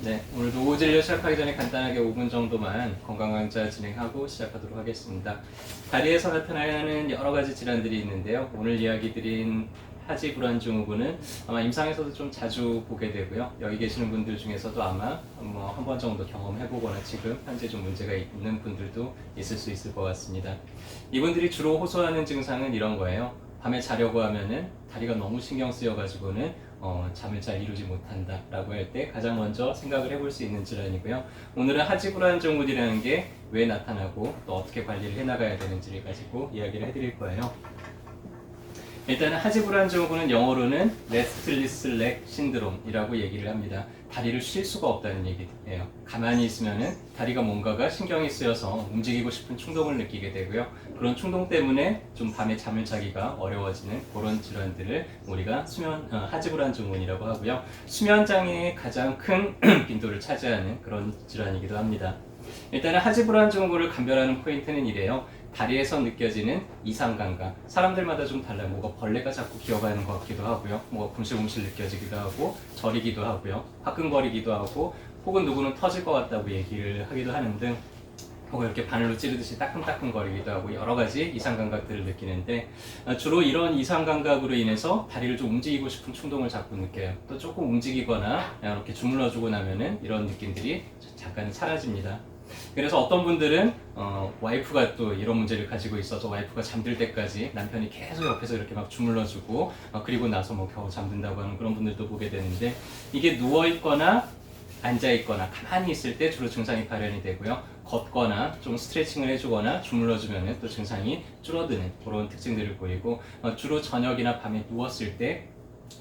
네, 오늘도 오진료 시작하기 전에 간단하게 5분 정도만 건강강좌 진행하고 시작하도록 하겠습니다. 다리에서 나타나는 여러 가지 질환들이 있는데요. 오늘 이야기 드린 하지불안증후군은 아마 임상에서도 좀 자주 보게 되고요. 여기 계시는 분들 중에서도 아마 한 번 정도 경험해보거나 지금 현재 좀 문제가 있는 분들도 있을 수 있을 것 같습니다. 이분들이 주로 호소하는 증상은 이런 거예요. 밤에 자려고 하면은 다리가 너무 신경 쓰여가지고는 잠을 잘 이루지 못한다 라고 할 때 가장 먼저 생각을 해볼 수 있는 질환이고요. 오늘은 하지불안증후군이라는 게 왜 나타나고 또 어떻게 관리를 해나가야 되는지를 가지고 이야기를 해드릴 거예요. 일단은 하지불안증후군은 영어로는 레스틀리스 렉 신드롬이라고 얘기를 합니다. 다리를 쉴 수가 없다는 얘기예요. 가만히 있으면은 다리가 뭔가가 신경이 쓰여서 움직이고 싶은 충동을 느끼게 되고요. 그런 충동 때문에 좀 밤에 잠을 자기가 어려워지는 그런 질환들을 우리가 하지불안증후군이라고 하고요. 수면 장애의 가장 큰 빈도를 차지하는 그런 질환이기도 합니다. 일단은 하지불안증후군을 감별하는 포인트는 이래요. 다리에서 느껴지는 이상 감각. 사람들마다 좀 달라요. 뭐가 벌레가 자꾸 기어가는 것 같기도 하고요. 뭐가 굶실굶실 느껴지기도 하고, 저리기도 하고요. 화끈거리기도 하고, 혹은 누구는 터질 것 같다고 얘기를 하기도 하는 등, 혹은 이렇게 바늘로 찌르듯이 따끔따끔거리기도 하고 여러 가지 이상 감각들을 느끼는데 주로 이런 이상 감각으로 인해서 다리를 좀 움직이고 싶은 충동을 자꾸 느껴요. 또 조금 움직이거나 이렇게 주물러주고 나면은 이런 느낌들이 잠깐 사라집니다. 그래서 어떤 분들은 와이프가 또 이런 문제를 가지고 있어서 와이프가 잠들 때까지 남편이 계속 옆에서 이렇게 막 주물러주고 그리고 나서 뭐 겨우 잠든다고 하는 그런 분들도 보게 되는데 이게 누워있거나 앉아있거나 가만히 있을 때 주로 증상이 발현이 되고요. 걷거나 좀 스트레칭을 해주거나 주물러주면 또 증상이 줄어드는 그런 특징들을 보이고 주로 저녁이나 밤에 누웠을 때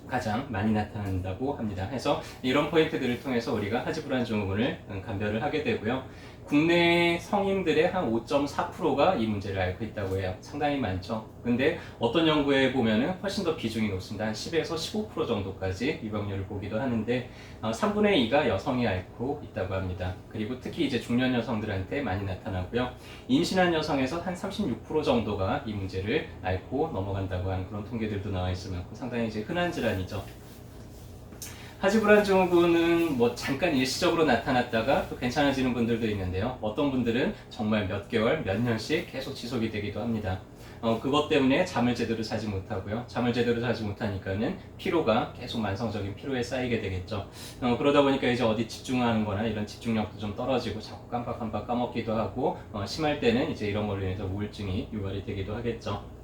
가장 많이 나타난다고 합니다. 그래서 이런 포인트들을 통해서 우리가 하지불안증후군을 감별을 하게 되고요. 국내 성인들의 한 5.4%가 이 문제를 앓고 있다고 해요. 상당히 많죠. 근데 어떤 연구에 보면은 훨씬 더 비중이 높습니다. 한 10에서 15% 정도까지 유병률을 보기도 하는데 3분의 2가 여성이 앓고 있다고 합니다. 그리고 특히 이제 중년 여성들한테 많이 나타나고요. 임신한 여성에서 한 36% 정도가 이 문제를 앓고 넘어간다고 하는 그런 통계들도 나와 있을 만큼 상당히 이제 흔한 질환이죠. 하지불안증후군은 뭐 잠깐 일시적으로 나타났다가 또 괜찮아지는 분들도 있는데요. 어떤 분들은 정말 몇 개월, 몇 년씩 계속 지속이 되기도 합니다. 그것 때문에 잠을 제대로 자지 못하고요. 잠을 제대로 자지 못하니까는 피로가 계속 만성적인 피로에 쌓이게 되겠죠. 그러다 보니까 이제 어디 집중하는 거나 이런 집중력도 좀 떨어지고 자꾸 깜빡깜빡 까먹기도 하고 심할 때는 이제 이런 걸로 인해서 우울증이 유발이 되기도 하겠죠.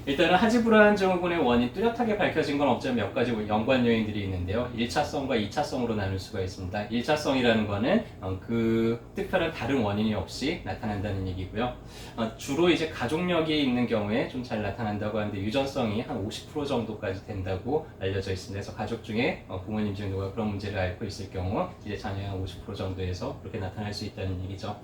일단은 하지불안증후군의 원인 뚜렷하게 밝혀진 건 없지만 몇 가지 연관 요인들이 있는데요. 1차성과 2차성으로 나눌 수가 있습니다. 1차성이라는 거는 그 특별한 다른 원인이 없이 나타난다는 얘기고요. 주로 이제 가족력이 있는 경우에 좀 잘 나타난다고 하는데 유전성이 한 50% 정도까지 된다고 알려져 있습니다. 그래서 가족 중에 부모님 중에 누가 그런 문제를 앓고 있을 경우 이제 자녀의 한 50% 정도에서 그렇게 나타날 수 있다는 얘기죠.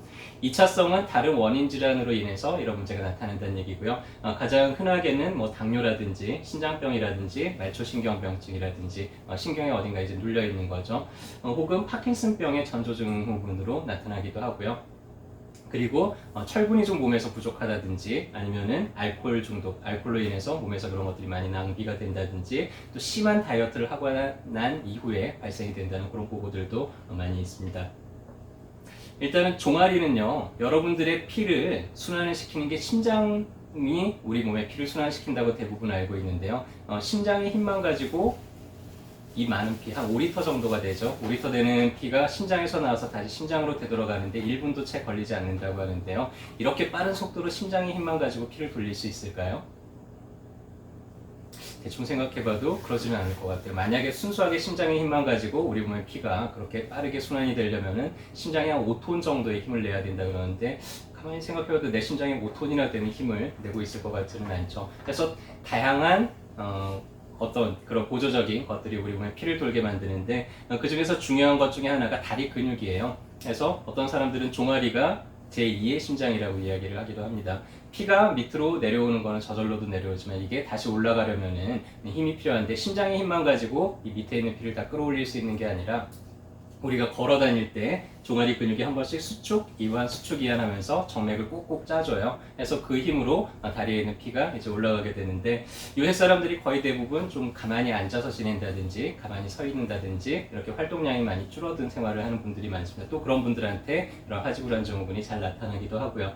2차성은 다른 원인 질환으로 인해서 이런 문제가 나타난다는 얘기고요. 가장 흔하게는 뭐 당뇨라든지 신장병이라든지 말초신경병증이라든지 신경에 어딘가 이제 눌려 있는 거죠. 혹은 파킨슨병의 전조증후군으로 나타나기도 하고요. 그리고 철분이 좀 몸에서 부족하다든지 아니면은 알코올 중독, 알코올로 인해서 몸에서 그런 것들이 많이 낭비가 된다든지 또 심한 다이어트를 하고 난 이후에 발생이 된다는 그런 보고들도 많이 있습니다. 일단은 종아리는요, 여러분들의 피를 순환을 시키는 게 심장이 우리 몸의 피를 순환시킨다고 대부분 알고 있는데요. 심장의 힘만 가지고 이 많은 피, 한 5리터 정도가 되죠. 5리터 되는 피가 심장에서 나와서 다시 심장으로 되돌아가는데 1분도 채 걸리지 않는다고 하는데요. 이렇게 빠른 속도로 심장의 힘만 가지고 피를 돌릴 수 있을까요? 대충 생각해봐도 그러지는 않을 것 같아요. 만약에 순수하게 심장의 힘만 가지고 우리 몸의 피가 그렇게 빠르게 순환이 되려면은 심장이 한 5톤 정도의 힘을 내야 된다 그러는데 가만히 생각해봐도 내 심장이 5톤이나 되는 힘을 내고 있을 것 같지는 않죠. 그래서 다양한 어떤 그런 보조적인 것들이 우리 몸에 피를 돌게 만드는데 그 중에서 중요한 것 중에 하나가 다리 근육이에요. 그래서 어떤 사람들은 종아리가 제2의 심장이라고 이야기를 하기도 합니다. 피가 밑으로 내려오는 거는 저절로도 내려오지만 이게 다시 올라가려면은 힘이 필요한데 심장의 힘만 가지고 이 밑에 있는 피를 다 끌어올릴 수 있는 게 아니라 우리가 걸어 다닐 때 종아리 근육이 한 번씩 수축, 이완, 수축, 이완 하면서 정맥을 꼭꼭 짜줘요. 그래서 그 힘으로 다리에 있는 피가 이제 올라가게 되는데, 요새 사람들이 거의 대부분 좀 가만히 앉아서 지낸다든지, 가만히 서 있는다든지, 이렇게 활동량이 많이 줄어든 생활을 하는 분들이 많습니다. 또 그런 분들한테 이런 하지불안 증후군이 잘 나타나기도 하고요.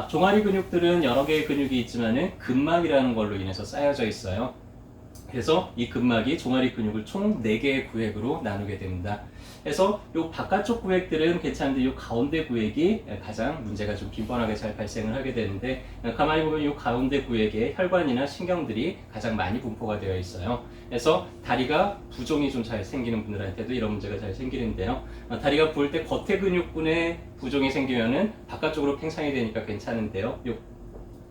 종아리 근육들은 여러 개의 근육이 있지만은 근막이라는 걸로 인해서 쌓여져 있어요. 그래서 이 근막이 종아리 근육을 총 4개의 구획으로 나누게 됩니다. 그래서 이 바깥쪽 구획들은 괜찮은데 이 가운데 구획이 가장 문제가 좀 빈번하게 잘 발생을 하게 되는데, 가만히 보면 이 가운데 구획에 혈관이나 신경들이 가장 많이 분포가 되어 있어요. 그래서 다리가 부종이 좀 잘 생기는 분들한테도 이런 문제가 잘 생기는데요. 다리가 부을 때 겉에 근육군에 부종이 생기면은 바깥쪽으로 팽창이 되니까 괜찮은데요.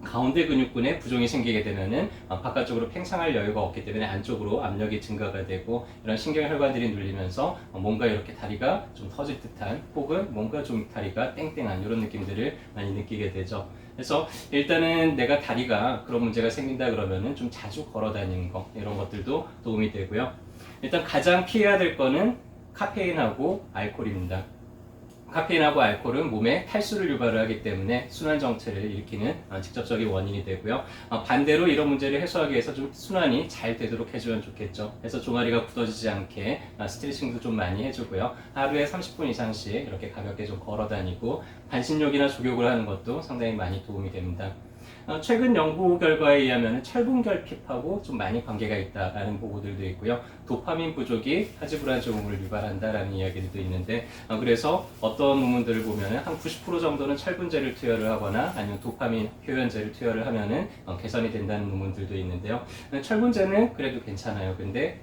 가운데 근육군에 부종이 생기게 되면은 바깥쪽으로 팽창할 여유가 없기 때문에 안쪽으로 압력이 증가가 되고, 이런 신경혈관들이 눌리면서 뭔가 이렇게 다리가 좀 터질 듯한, 혹은 뭔가 좀 다리가 땡땡한 이런 느낌들을 많이 느끼게 되죠. 그래서 일단은 내가 다리가 그런 문제가 생긴다 그러면은 좀 자주 걸어 다니는 거, 이런 것들도 도움이 되고요. 일단 가장 피해야 될 거는 카페인하고 알코올입니다. 카페인하고 알코올은 몸에 탈수를 유발을 하기 때문에 순환 정체를 일으키는 직접적인 원인이 되고요. 반대로 이런 문제를 해소하기 위해서 좀 순환이 잘 되도록 해주면 좋겠죠. 그래서 종아리가 굳어지지 않게 스트레칭도 좀 많이 해주고요. 하루에 30분 이상씩 이렇게 가볍게 좀 걸어 다니고 반신욕이나 족욕을 하는 것도 상당히 많이 도움이 됩니다. 최근 연구 결과에 의하면 철분 결핍하고 좀 많이 관계가 있다라는 보고들도 있고요. 도파민 부족이 하지불안 증후군을 유발한다라는 이야기들도 있는데, 그래서 어떤 논문들을 보면 한 90% 정도는 철분제를 투여를 하거나 아니면 도파민 효연제를 투여를 하면은 개선이 된다는 논문들도 있는데요. 철분제는 그래도 괜찮아요. 근데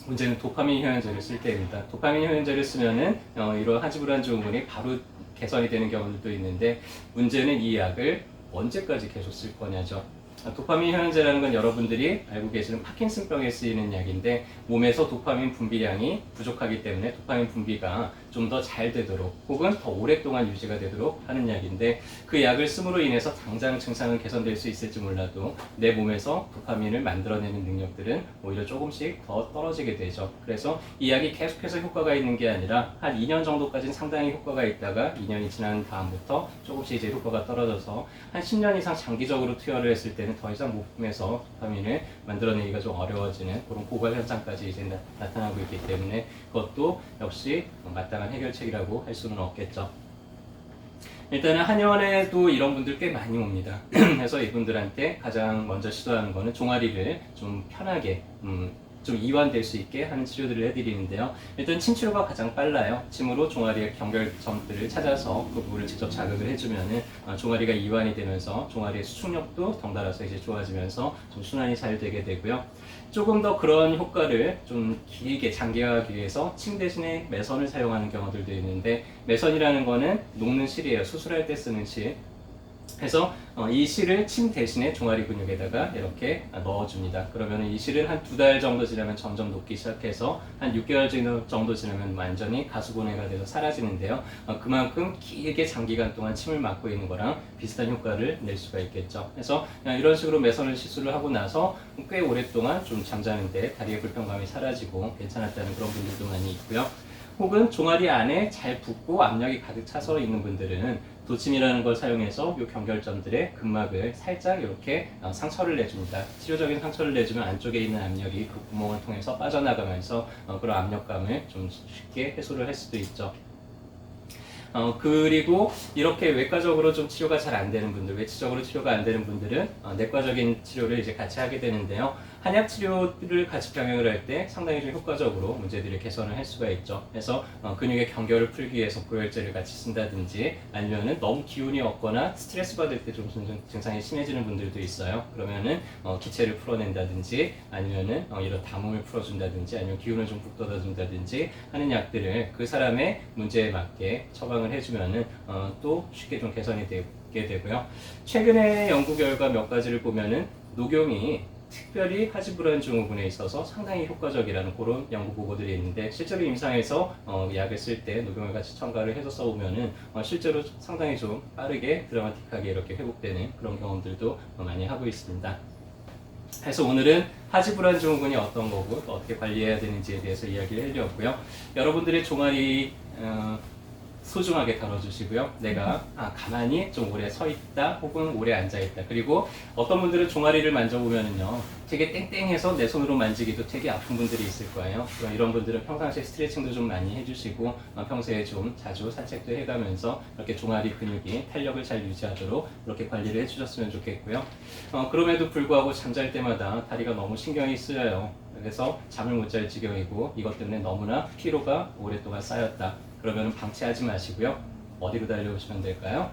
문제는 도파민 효연제를 쓸 때입니다. 도파민 효연제를 쓰면은 이런 하지불안 증후군이 바로 개선이 되는 경우들도 있는데, 문제는 이 약을 언제까지 계속 쓸 거냐죠. 도파민 효연제라는 건 여러분들이 알고 계시는 파킨슨병에 쓰이는 약인데, 몸에서 도파민 분비량이 부족하기 때문에 도파민 분비가 좀 더 잘 되도록 혹은 더 오랫동안 유지가 되도록 하는 약인데, 그 약을 씀으로 인해서 당장 증상은 개선될 수 있을지 몰라도 내 몸에서 도파민을 만들어내는 능력들은 오히려 조금씩 더 떨어지게 되죠. 그래서 이 약이 계속해서 효과가 있는 게 아니라 한 2년 정도까지는 상당히 효과가 있다가 2년이 지난 다음부터 조금씩 이제 효과가 떨어져서 한 10년 이상 장기적으로 투여를 했을 때는 더 이상 몸에서 도파민을 만들어내기가 좀 어려워지는 그런 고갈 현상까지 이제 나타나고 있기 때문에, 그것도 역시 마땅한 해결책이라고 할 수는 없겠죠. 일단은 한의원에도 이런 분들 꽤 많이 옵니다. 그래서 이분들한테 가장 먼저 시도하는 거는 종아리를 좀 편하게 좀 이완될 수 있게 하는 치료들을 해드리는데요. 일단 침 치료가 가장 빨라요. 침으로 종아리의 경결점들을 찾아서 그 부분을 직접 자극을 해주면은 종아리가 이완이 되면서 종아리의 수축력도 덩달아서 이제 좋아지면서 좀 순환이 잘 되게 되고요. 조금 더 그런 효과를 좀 길게 장기화하기 위해서 침 대신에 매선을 사용하는 경우들도 있는데, 매선이라는 거는 녹는 실이에요. 수술할 때 쓰는 실. 그래서 이 실을 침 대신에 종아리 근육에다가 이렇게 넣어줍니다. 그러면 이 실은 한 2달 정도 지나면 점점 녹기 시작해서 한 6개월 정도 지나면 완전히 가수분해가 돼서 사라지는데요. 그만큼 길게 장기간 동안 침을 막고 있는 거랑 비슷한 효과를 낼 수가 있겠죠. 그래서 이런 식으로 매선을 시술을 하고 나서 꽤 오랫동안 좀 잠자는데 다리의 불편감이 사라지고 괜찮았다는 그런 분들도 많이 있고요. 혹은 종아리 안에 잘 붓고 압력이 가득 차서 있는 분들은 도침이라는 걸 사용해서 이 경결점들의 근막을 살짝 이렇게 상처를 내줍니다. 치료적인 상처를 내주면 안쪽에 있는 압력이 그 구멍을 통해서 빠져나가면서 그런 압력감을 좀 쉽게 해소를 할 수도 있죠. 그리고 이렇게 외과적으로 좀 치료가 잘 안 되는 분들, 외치적으로 치료가 안 되는 분들은 내과적인 치료를 이제 같이 하게 되는데요. 한약 치료를 같이 병행을 할 때 상당히 좀 효과적으로 문제들을 개선을 할 수가 있죠. 그래서 근육의 경결을 풀기 위해서 고열제를 같이 쓴다든지, 아니면은 너무 기운이 없거나 스트레스 받을 때 좀 증상이 심해지는 분들도 있어요. 그러면은 기체를 풀어낸다든지, 아니면은 이런 담음을 풀어준다든지, 아니면 기운을 좀 북돋아준다든지 하는 약들을 그 사람의 문제에 맞게 처방을 해주면은 또 쉽게 좀 개선이 되게 되고요. 최근에 연구 결과 몇 가지를 보면은 녹용이 특별히 하지불안 증후군에 있어서 상당히 효과적이라는 그런 연구 보고들이 있는데, 실제로 임상에서 약을 쓸 때 녹용을 같이 첨가를 해서 써보면은 실제로 상당히 좀 빠르게 드라마틱하게 이렇게 회복되는 그런 경험들도 많이 하고 있습니다. 그래서 오늘은 하지불안 증후군이 어떤 거고 또 어떻게 관리해야 되는지에 대해서 이야기를 해드렸고요. 여러분들의 종아리 소중하게 다뤄주시고요. 내가 가만히 좀 오래 서 있다 혹은 오래 앉아 있다. 그리고 어떤 분들은 종아리를 만져보면은요 되게 땡땡해서 내 손으로 만지기도 되게 아픈 분들이 있을 거예요. 이런 분들은 평상시에 스트레칭도 좀 많이 해주시고 평소에 좀 자주 산책도 해가면서 이렇게 종아리 근육이 탄력을 잘 유지하도록 이렇게 관리를 해주셨으면 좋겠고요. 그럼에도 불구하고 잠잘 때마다 다리가 너무 신경이 쓰여요. 그래서 잠을 못 잘 지경이고 이것 때문에 너무나 피로가 오랫동안 쌓였다. 그러면 방치하지 마시고요. 어디로 달려오시면 될까요?